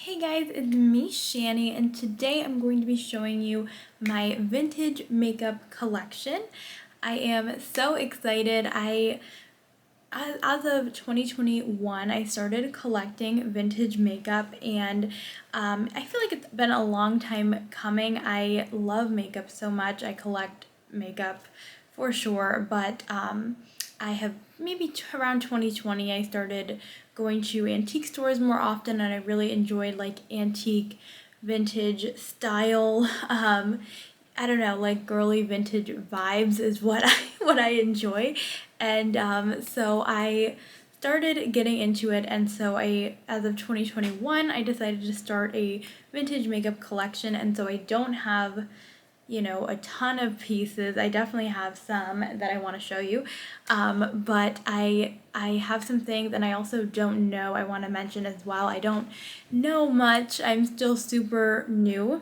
Hey guys, it's me, Shani, and today I'm going to be showing you my vintage makeup collection. I am so excited. As of 2021, I started collecting vintage makeup, and I feel like it's been a long time coming. I love makeup so much. I collect makeup for sure, but I have maybe around 2020 I started going to antique stores more often, and I really enjoyed like antique vintage style. I don't know, like girly vintage vibes is what I enjoy, and so I started getting into it, and so as of 2021, I decided to start a vintage makeup collection, and so I don't have a ton of pieces. I definitely have some that I want to show you, but I have some things, and I also don't know. I want to mention as well. I don't know much. I'm still super new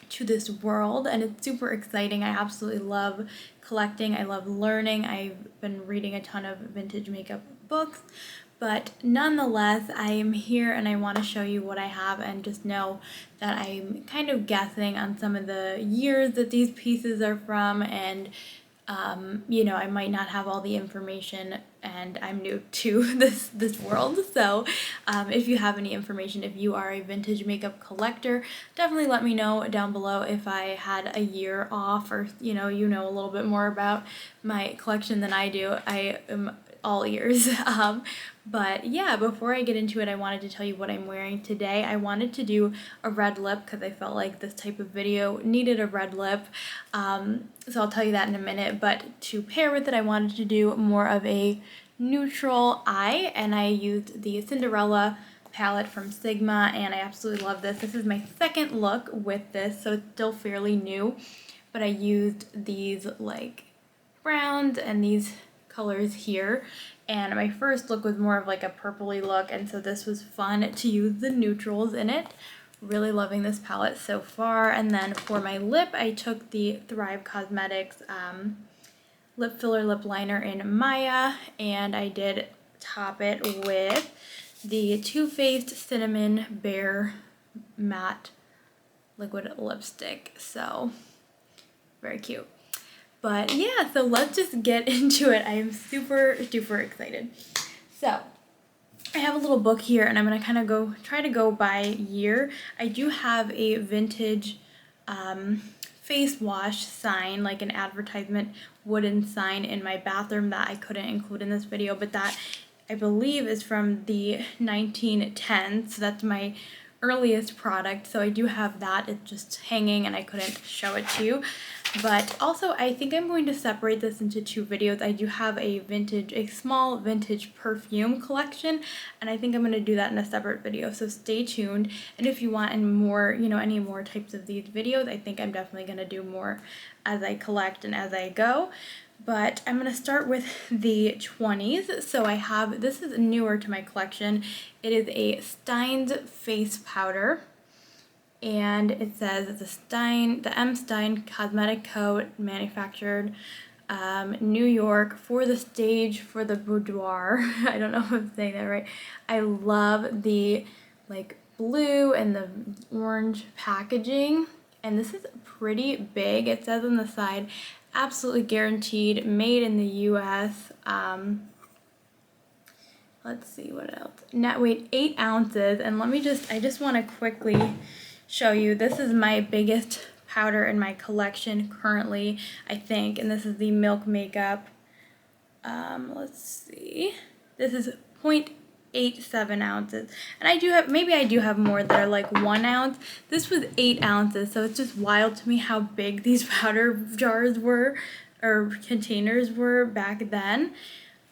to this world, and it's super exciting. I absolutely love collecting. I love learning. I've been reading a ton of vintage makeup books, but nonetheless, I am here and I want to show you what I have, and just know that I'm kind of guessing on some of the years that these pieces are from, and I might not have all the information, and I'm new to this world. So if you have any information, if you are a vintage makeup collector, definitely let me know down below if I had a year off, or a little bit more about my collection than I do. I am all ears. But yeah, before I get into it, I wanted to tell you what I'm wearing today. I wanted to do a red lip because I felt like this type of video needed a red lip. So I'll tell you that in a minute, but to pair with it, I wanted to do more of a neutral eye, and I used the Cinderella palette from Sigma, and I absolutely love this. This is my second look with this, so it's still fairly new, but I used these like browns and these colors here, and my first look was more of like a purpley look, and so this was fun to use the neutrals in it. Really loving this palette so far. And then for my lip, I took the Thrive Cosmetics lip filler lip liner in Maya, and I did top it with the Too Faced Cinnamon Bear Matte Liquid Lipstick. So very cute. But yeah, so let's just get into it. I am super excited. So I have a little book here, and I'm gonna kind of try to go by year. I do have a vintage face wash sign, like an advertisement wooden sign in my bathroom that I couldn't include in this video, but that I believe is from the 1910s. So that's my earliest product, so I do have that. It's just hanging and I couldn't show it to you. But also, I think I'm going to separate this into two videos. I do have a small vintage perfume collection, and I think I'm going to do that in a separate video, so stay tuned. And if you want any more types of these videos, I think I'm definitely going to do more as I collect and as I go. But I'm going to start with the 20s. So this is newer to my collection. It is a Stein's face powder, and it says it's the M. Stein Cosmetic Co. manufactured New York, for the stage, for the boudoir. I don't know if I'm saying that right. I love the like blue and the orange packaging, and this is pretty big. It says on the side, absolutely guaranteed, made in the US. Let's see what else. Net weight 8 ounces, and I just want to quickly show you. This is my biggest powder in my collection currently, I think, and this is the Milk Makeup. Let's see. This is 0.87 ounces, and maybe I do have more that are like 1 ounce. This was 8 ounces, so it's just wild to me how big these powder jars were, or containers were, back then.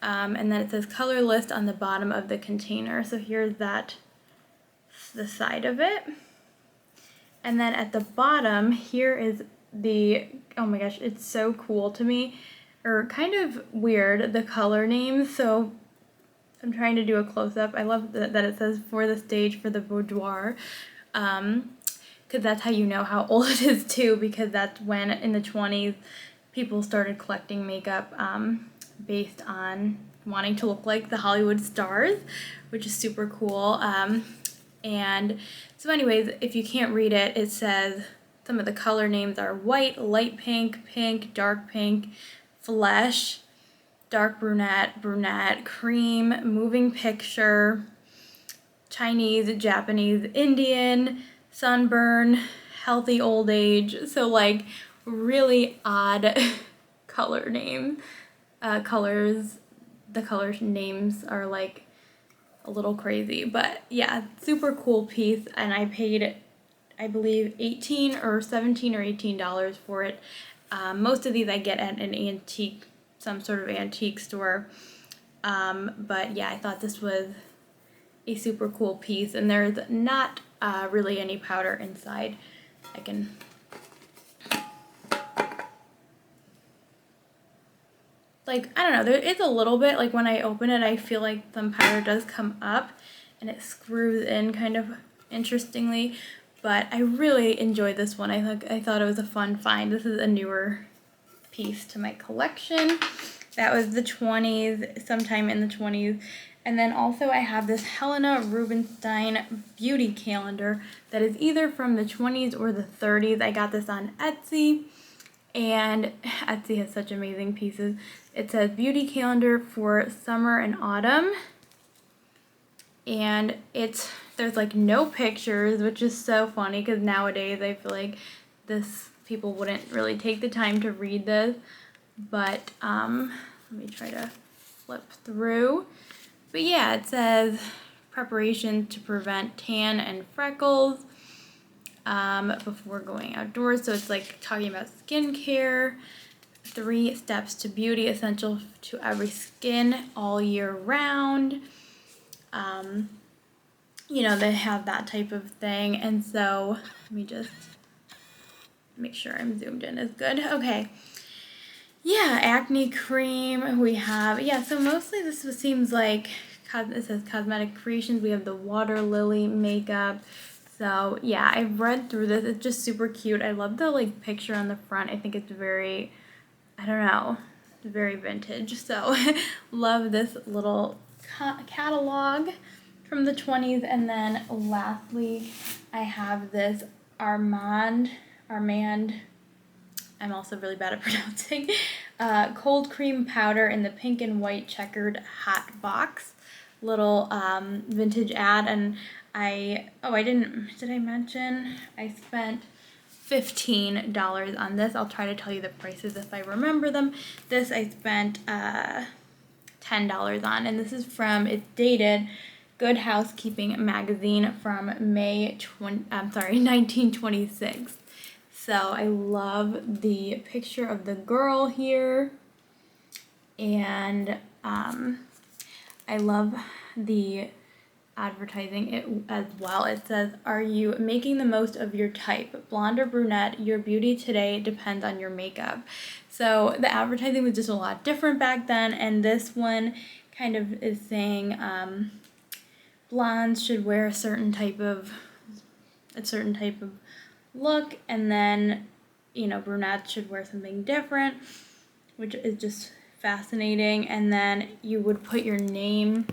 And then it says color list on the bottom of the container. So here's the side of it. And then at the bottom, here is oh my gosh, it's so cool to me, or kind of weird, the color names. So I'm trying to do a close-up. I love that it says for the stage, for the boudoir, because that's how you know how old it is too, because that's when in the 20s people started collecting makeup based on wanting to look like the Hollywood stars, which is super cool. And so anyways, if you can't read it, it says some of the color names are white, light pink, pink, dark pink, flesh, dark brunette, brunette, cream, moving picture, Chinese, Japanese, Indian, sunburn, healthy old age. So like really odd color name, colors. The color names are like a little crazy, but yeah, super cool piece. And I paid, I believe, $18 or $17 or $18 for it. Most of these I get at an antique, some sort of antique store. But yeah, I thought this was a super cool piece, and there's not really any powder inside. I can like, I don't know, there is a little bit, like when I open it, I feel like some powder does come up and it screws in kind of interestingly, but I really enjoyed this one. I thought it was a fun find. This is a newer piece to my collection. That was the 20s, sometime in the 20s. And then also I have this Helena Rubinstein beauty calendar that is either from the 20s or the 30s. I got this on Etsy, and Etsy has such amazing pieces. It says beauty calendar for summer and autumn, and there's like no pictures, which is so funny because nowadays I feel like people wouldn't really take the time to read this. But let me try to flip through. But yeah, it says preparation to prevent tan and freckles before going outdoors. So it's like talking about skincare, 3 steps to beauty essential to every skin all year round. You know, they have that type of thing. And so let me just make sure I'm zoomed in is good. Okay. Yeah, acne cream we have. Yeah, so mostly this seems like, it says cosmetic creations. We have the water lily makeup. So yeah, I've read through this. It's just super cute. I love the like picture on the front. I think it's very, I don't know, very vintage. So love this little catalog from the 20s. And then lastly, I have this Armand, I'm also really bad at pronouncing, cold cream powder in the pink and white checkered hot box. Little vintage ad. And did I mention I spent $15 on this? I'll try to tell you the prices if I remember them. This I spent $10 on, and this is from, it's dated, Good Housekeeping magazine from May 1926. So I love the picture of the girl here, and I love the advertising as well. It says, are you making the most of your type? Blonde or brunette, your beauty today depends on your makeup. So the advertising was just a lot different back then, and this one kind of is saying blondes should wear a certain type of look, and then, you know, brunettes should wear something different, which is just fascinating. And then you would put your name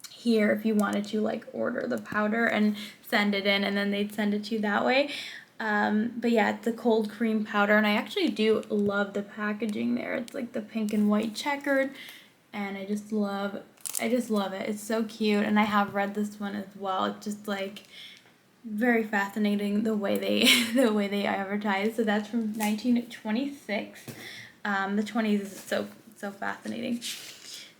here if you wanted to like order the powder and send it in, and then they'd send it to you that way. But yeah, it's a cold cream powder, and I actually do love the packaging there. It's like the pink and white checkered, and I just love it. It's so cute, and I have read this one as well. It's just like very fascinating the way they advertise. So that's from 1926. The 20s is so fascinating.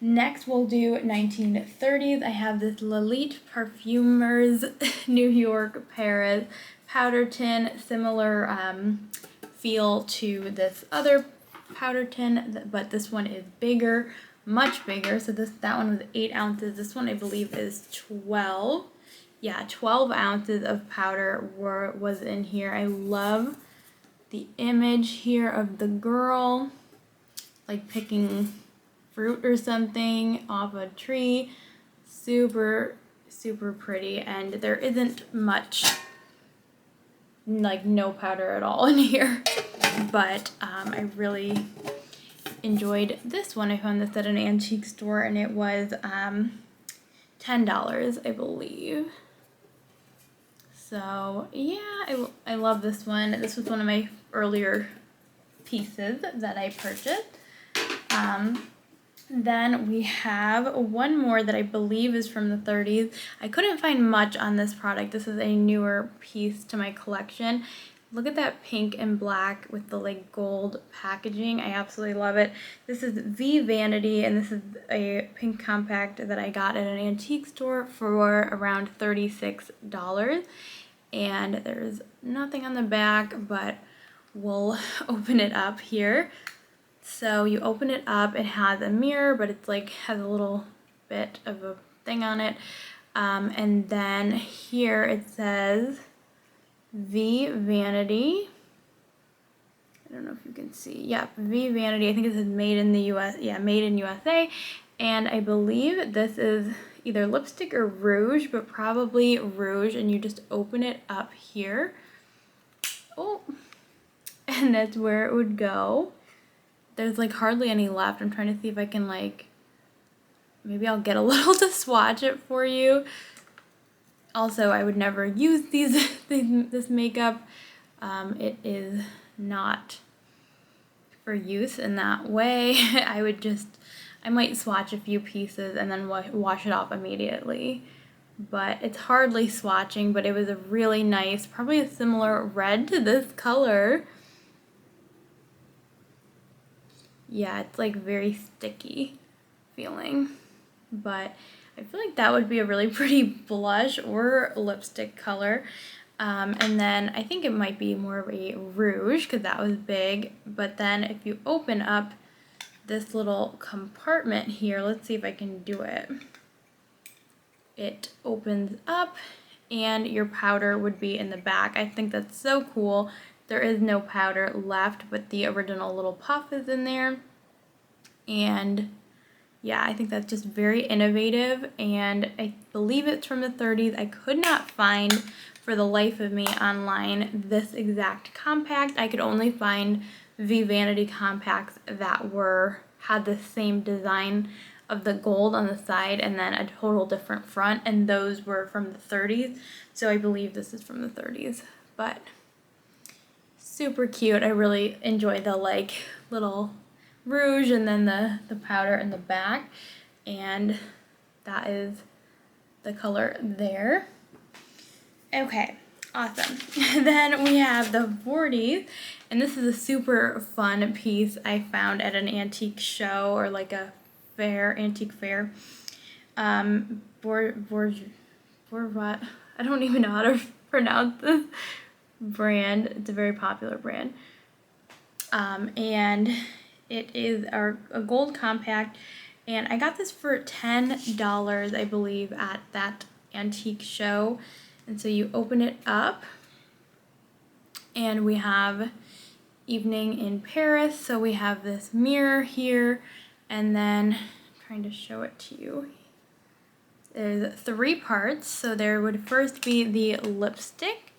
Next we'll do 1930s. I have this Lilith Parfumers New York Paris powder tin, similar feel to this other powder tin, but this one is bigger, much bigger. So that one was 8 ounces. This one I believe is 12. Yeah, 12 ounces of powder was in here. I love the image here of the girl like picking fruit or something off a tree. Super pretty, and there isn't much, like no powder at all in here, but I really enjoyed this one. I found this at an antique store, and it was $10, I believe. So yeah, I love this one. This was one of my earlier pieces that I purchased. Then we have one more that I believe is from the 30s. I couldn't find much on this product. This is a newer piece to my collection. Look at that pink and black with the like gold packaging. I absolutely love it. This is V Vanity, and this is a pink compact that I got at an antique store for around $36. And there's nothing on the back, but we'll open it up here. So you open it up, it has a mirror, but it's like has a little bit of a thing on it. And then here it says V Vanity. I don't know if you can see. Yeah, V Vanity. I think it says made in the US. Yeah, made in USA. And I believe this is either lipstick or rouge, but probably rouge. And you just open it up here. Oh, and that's where it would go. There's like hardly any left. I'm trying to see if I can like, maybe I'll get a little to swatch it for you. Also, I would never use this makeup. It is not for use in that way. I might swatch a few pieces and then wash it off immediately. But it's hardly swatching, but it was a really nice, probably a similar red to this color. Yeah, it's like very sticky feeling, but I feel like that would be a really pretty blush or lipstick color. And then I think it might be more of a rouge because that was big. But then if you open up this little compartment here, let's see if I can do it. It opens up and your powder would be in the back. I think that's so cool. There is no powder left, but the original little puff is in there. And yeah, I think that's just very innovative, and I believe it's from the 30s. I could not find for the life of me online this exact compact. I could only find V Vanity compacts that had the same design of the gold on the side and then a total different front, and those were from the 30s. So I believe this is from the 30s, but super cute. I really enjoy the like little rouge and then the powder in the back, and that is the color there. Okay, awesome. Then we have the 40s, and this is a super fun piece I found at an antique show or like a antique fair. What? I don't even know how to pronounce this brand. It's a very popular brand. And it is a gold compact, and I got this for $10, I believe, at that antique show. And so you open it up, and we have Evening in Paris. So we have this mirror here, and then I'm trying to show it to you. There's 3 parts. So there would first be the lipstick,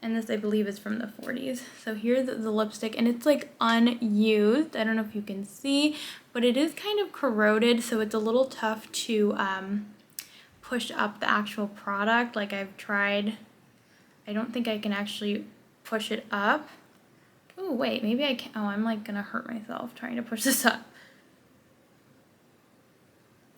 and this I believe is from the 40s. So here's the lipstick, and it's like unused. I don't know if you can see, but it is kind of corroded, so it's a little tough to push up the actual product. Like I've tried, I don't think I can actually push it up. Oh wait, maybe I can. Oh, I'm like gonna hurt myself trying to push this up.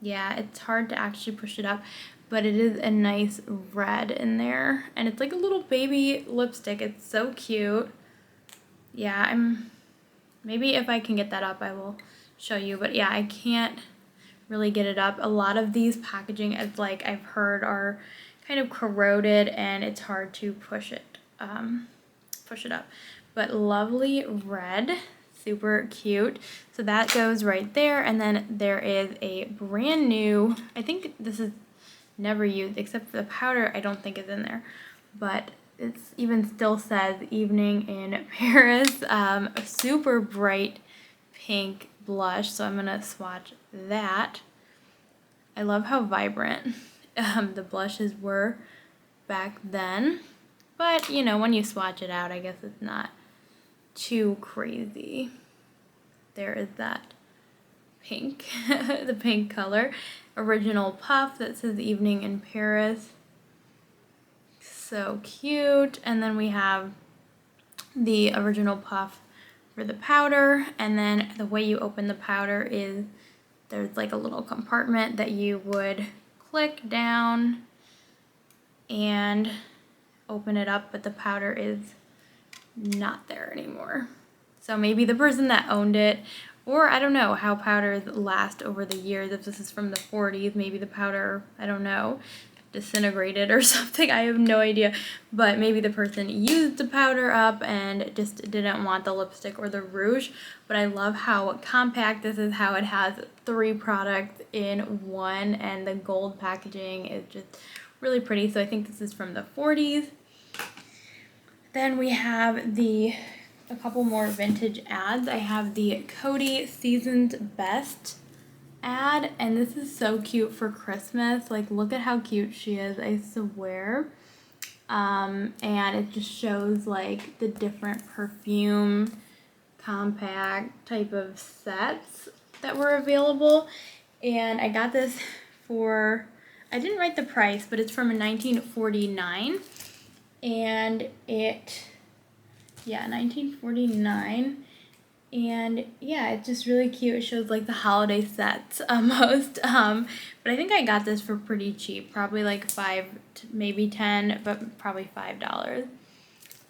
Yeah, it's hard to actually push it up, but it is a nice red in there, and it's like a little baby lipstick. It's so cute. Yeah, maybe if I can get that up, I will show you, but yeah, I can't really get it up. A lot of these packaging, it's like I've heard, are kind of corroded, and it's hard to push it up. But lovely red, super cute. So that goes right there, and then there is a brand new, I think this is never used except for the powder, I don't think is in there, but it's even still says Evening in Paris. A super bright pink blush, so I'm gonna swatch that. I love how vibrant the blushes were back then, but you know, when you swatch it out, I guess it's not too crazy. There is that pink, the pink color. Original puff that says Evening in Paris. So cute. And then we have the original puff for the powder, and then the way you open the powder is there's like a little compartment that you would click down and open it up, but the powder is not there anymore. So maybe the person that owned it, or I don't know how powders last over the years. If this is from the 40s, maybe the powder, I don't know, disintegrated or something. I have no idea. But maybe the person used the powder up and just didn't want the lipstick or the rouge. But I love how compact this is, how it has 3 products in one, and the gold packaging is just really pretty. So I think this is from the 40s. Then we have a couple more vintage ads. I have the Coty Seasoned Best ad, and this is so cute for Christmas. Like, look at how cute she is, I swear. And it just shows like the different perfume compact type of sets that were available. And I got this for, I didn't write the price, but it's from 1949. And it, yeah, 1949. And yeah, it's just really cute. It shows like the holiday sets almost. But I think I got this for pretty cheap, probably like 5 to maybe 10, but probably $5.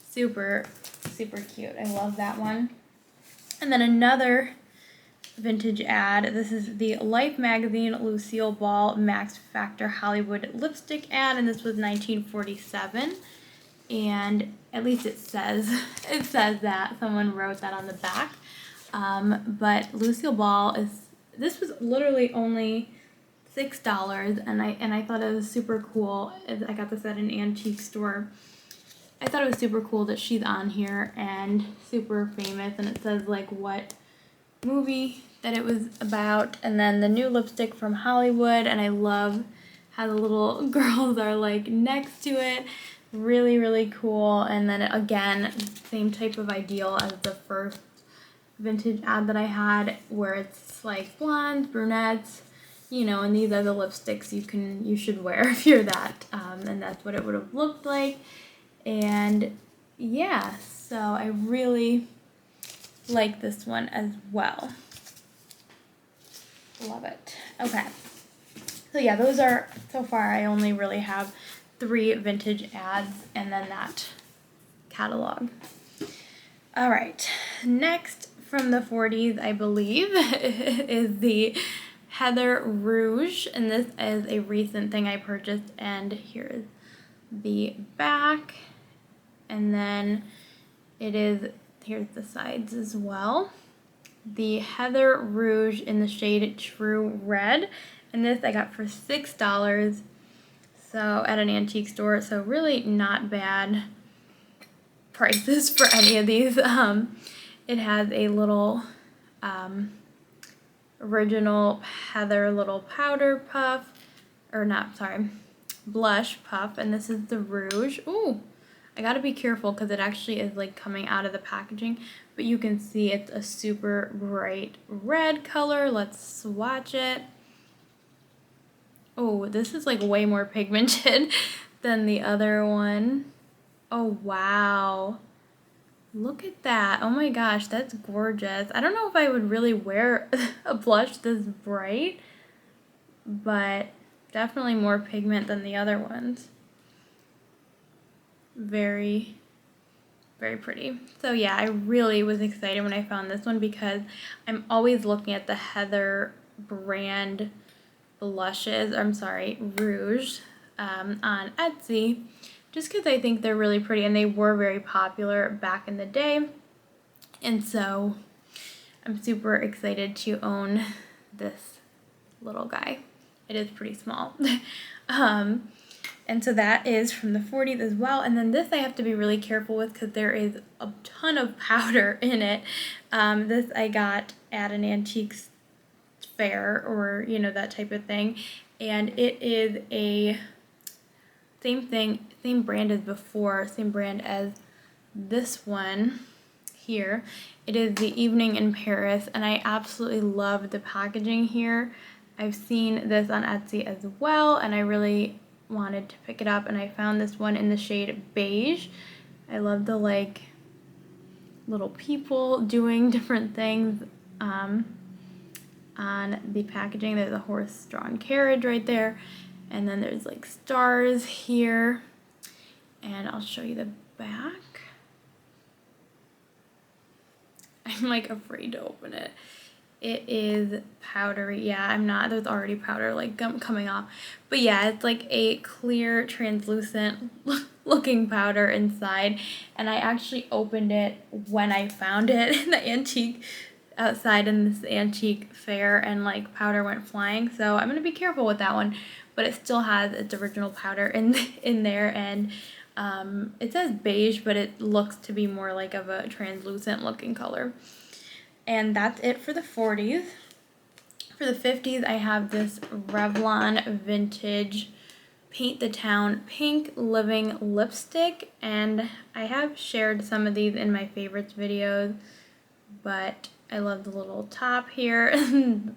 Super, super cute. I love that one. And then another vintage ad. This is the Life Magazine Lucille Ball Max Factor Hollywood lipstick ad, and this was 1947. And at least it says that someone wrote that on the back. But Lucille Ball this was literally only $6, and I thought it was super cool. I got this at an antique store. I thought it was super cool that she's on here and super famous, and it says like what movie that it was about, and then the new lipstick from Hollywood, and I love how the little girls are like next to it. Really, really cool. And then again, same type of ideal as the first vintage ad that I had, where it's like blondes, brunettes, you know, and these are the lipsticks you should wear if you're that. And that's what it would have looked like. And yeah, so I really like this one as well. Love it. Okay. So yeah, those are, so far I only really have 3 vintage ads and then that catalog. All right, next from the 40s, I believe, is the Heather Rouge, and this is a recent thing I purchased, and here's the back, and then here's the sides as well. The Heather Rouge in the shade True Red, and this I got for $6. So at an antique store, so really not bad prices for any of these. It has a little original Heather little powder puff, or not, sorry, blush puff, and this is the Rouge. Ooh, I gotta be careful because it actually is like coming out of the packaging, but you can see it's a super bright red color. Let's swatch it. Oh, this is like way more pigmented than the other one. Oh, wow. Look at that. Oh my gosh, that's gorgeous. I don't know if I would really wear a blush this bright, but definitely more pigment than the other ones. Very, very pretty. So yeah, I really was excited when I found this one because I'm always looking at the Heather brand blushes, rouge, on Etsy, just because I think they're really pretty, and they were very popular back in the day, and so I'm super excited to own this little guy. It is pretty small. And so that is from the 40s as well, and then this I have to be really careful with because there is a ton of powder in it. This I got at an antique fair, or you know, that type of thing, and it is a same brand as before, same brand as this one here. It is the Evening in Paris, and I absolutely love the packaging here. I've seen this on Etsy as well, and I really wanted to pick it up, and I found this one in the shade beige. I love the like little people doing different things on the packaging. There's a horse-drawn carriage right there, and then there's like stars here, and I'll show you the back. I'm like afraid to open it. It is powdery. Yeah, I'm not. There's already powder like coming off. But yeah, it's like a clear, translucent looking powder inside. And I actually opened it when I found it in the antique outside in this antique fair, and like powder went flying. So I'm gonna be careful with that one. But it still has its original powder in there, and it says beige, but it looks to be more like of a translucent looking color. And that's it for the 40s. For the 50s, I have this Revlon Vintage Paint the Town Pink Living Lipstick. And I have shared some of these in my favorites videos, but I love the little top here,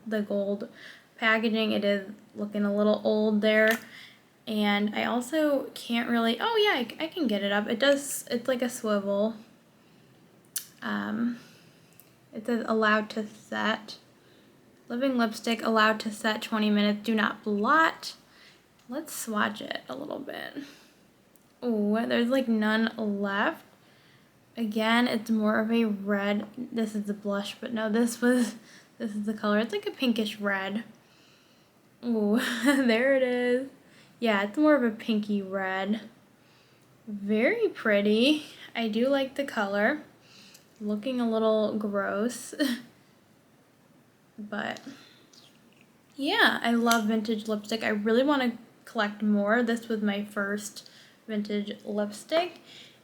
the gold packaging. It is looking a little old there. And I also can't really, oh yeah, I can get it up. It's like a swivel. It says allowed to set. Living lipstick, allowed to set 20 minutes, do not blot. Let's swatch it a little bit. Oh, there's like none left. Again, it's more of a red. This is the blush, but no, this is the color. It's like a pinkish red. Oh, there it is. Yeah, it's more of a pinky red. Very pretty. I do like the color. Looking a little gross, but yeah, I love vintage lipstick. I really want to collect more. This was my first vintage lipstick.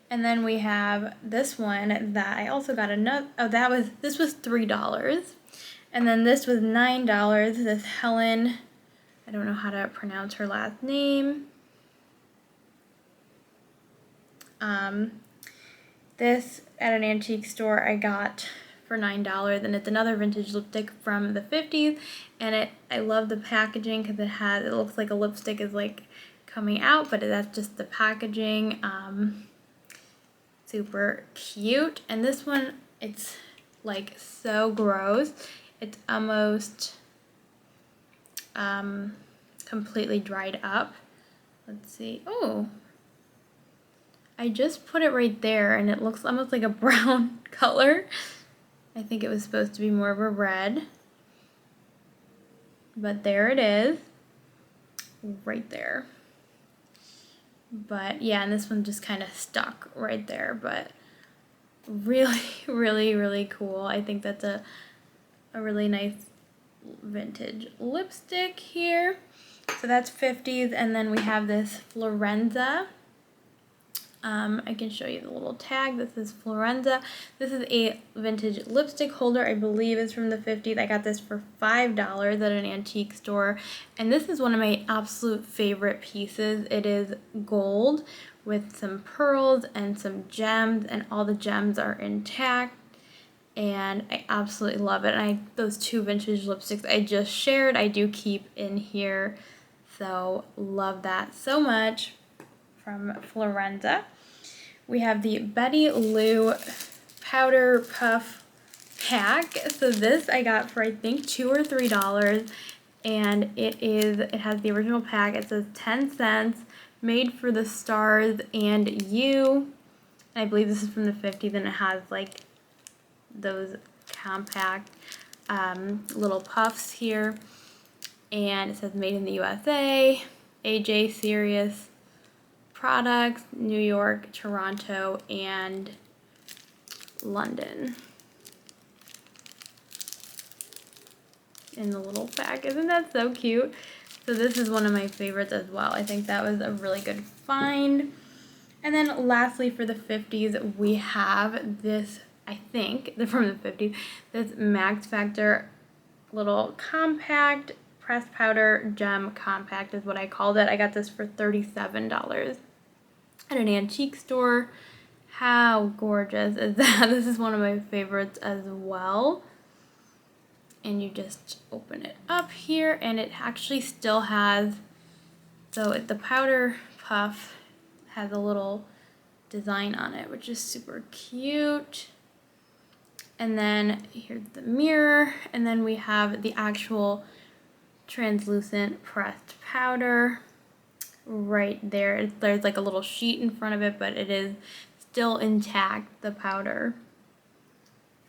And then we have this one that I also got another, this was $3. And then this was $9, this Helen, I don't know how to pronounce her last name. This at an antique store I got for $9, and it's another vintage lipstick from the 50s, and I love the packaging because it looks like a lipstick is like coming out, but that's just the packaging. Super cute. And this one, it's like so gross. It's almost completely dried up. Let's see. Oh, I just put it right there, and it looks almost like a brown color. I think it was supposed to be more of a red. But there it is. Right there. But yeah, and this one just kind of stuck right there. But really, really, really cool. I think that's a really nice vintage lipstick here. So that's 50s, and then we have this Florenza. I can show you the little tag. This is Florenza. This is a vintage lipstick holder. I believe it's from the 50s. I got this for $5 at an antique store. And this is one of my absolute favorite pieces. It is gold with some pearls and some gems, and all the gems are intact. And I absolutely love it. And those two vintage lipsticks I just shared, I do keep in here. So love that so much from Florenza. We have the Betty Lou Powder Puff Pack. So this I got for I think $2 or $3, and it has the original pack. It says 10 cents, made for the stars and you. I believe this is from the 50s, and it has like those compact little puffs here, and it says made in the USA, AJ Serious Products, New York, Toronto, and London. In the little pack. Isn't that so cute? So this is one of my favorites as well. I think that was a really good find. And then lastly, for the 50s, we have this, I think, they're from the 50s, this Max Factor little compact pressed powder gem compact is what I called it. I got this for $37 at an antique store. How gorgeous is that? This is one of my favorites as well. And you just open it up here, and it actually still has So the powder puff has a little design on it, which is super cute. And then here's the mirror, and then we have the actual translucent pressed powder right there. There's like a little sheet in front of it, but it is still intact, the powder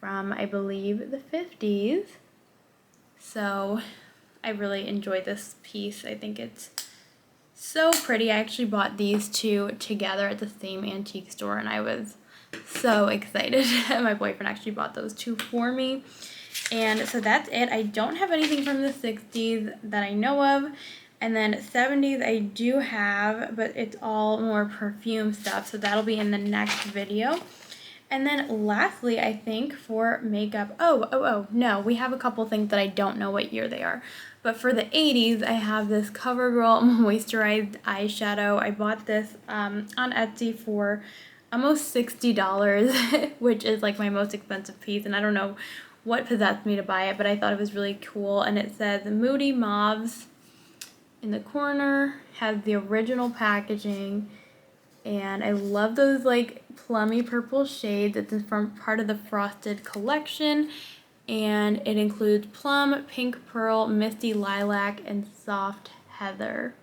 from, I believe, the 50s. So I really enjoy this piece. I think it's so pretty. I actually bought these two together at the same antique store, and I was so excited. My boyfriend actually bought those two for me. And so that's it. I don't have anything from the 60s that I know of. And then 70s I do have, but it's all more perfume stuff. So that'll be in the next video. And then lastly, I think for makeup, no, we have a couple things that I don't know what year they are. But for the 80s, I have this Covergirl Moisturized eyeshadow. I bought this on Etsy for almost $60, which is like my most expensive piece. And I don't know what possessed me to buy it, but I thought it was really cool. And it says Moody Mauves in the corner, has the original packaging. And I love those like plummy purple shades. It's from part of the Frosted collection. And it includes plum, pink pearl, misty lilac, and soft heather.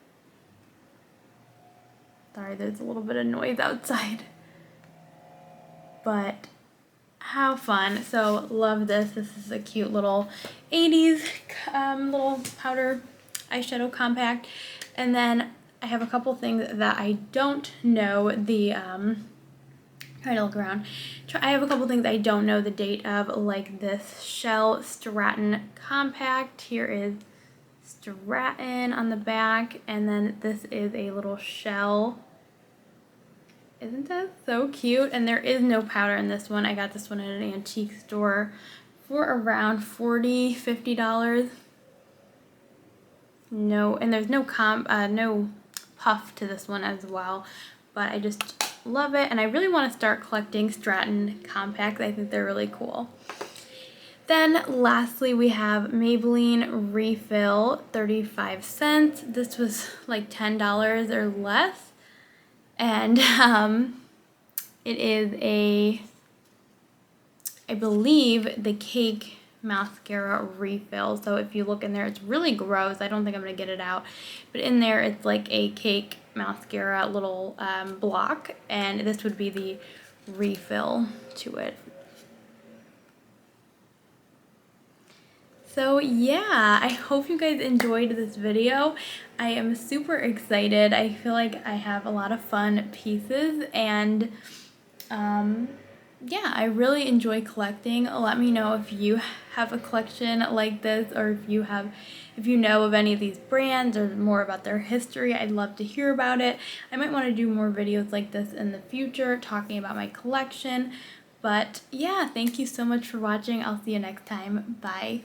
Sorry, there's a little bit of noise outside. But how fun. So love this. This is a cute little 80s little powder eyeshadow compact. And then I have a couple things that I don't know the try to look around. I have a couple things I don't know the date of, like this Shell Stratton compact. Here is Stratton on the back, and then this is a little shell. Isn't that so cute? And there is no powder in this one. I got this one at an antique store for around $40, $50. No, and there's no no puff to this one as well, but I just love it, and I really want to start collecting Stratton compacts. I think they're really cool. Then lastly, we have Maybelline Refill, 35 cents. This was like $10 or less, and it is I believe, the cake mascara refill. So if you look in there, it's really gross. I don't think I'm gonna get it out, but in there it's like a cake mascara little block, and this would be the refill to it. So yeah, I hope you guys enjoyed this video. I am super excited. I feel like I have a lot of fun pieces, and yeah, I really enjoy collecting. Let me know if you have a collection like this, or if you know of any of these brands or more about their history. I'd love to hear about it. I might want to do more videos like this in the future, talking about my collection. But yeah, thank you so much for watching. I'll see you next time. Bye.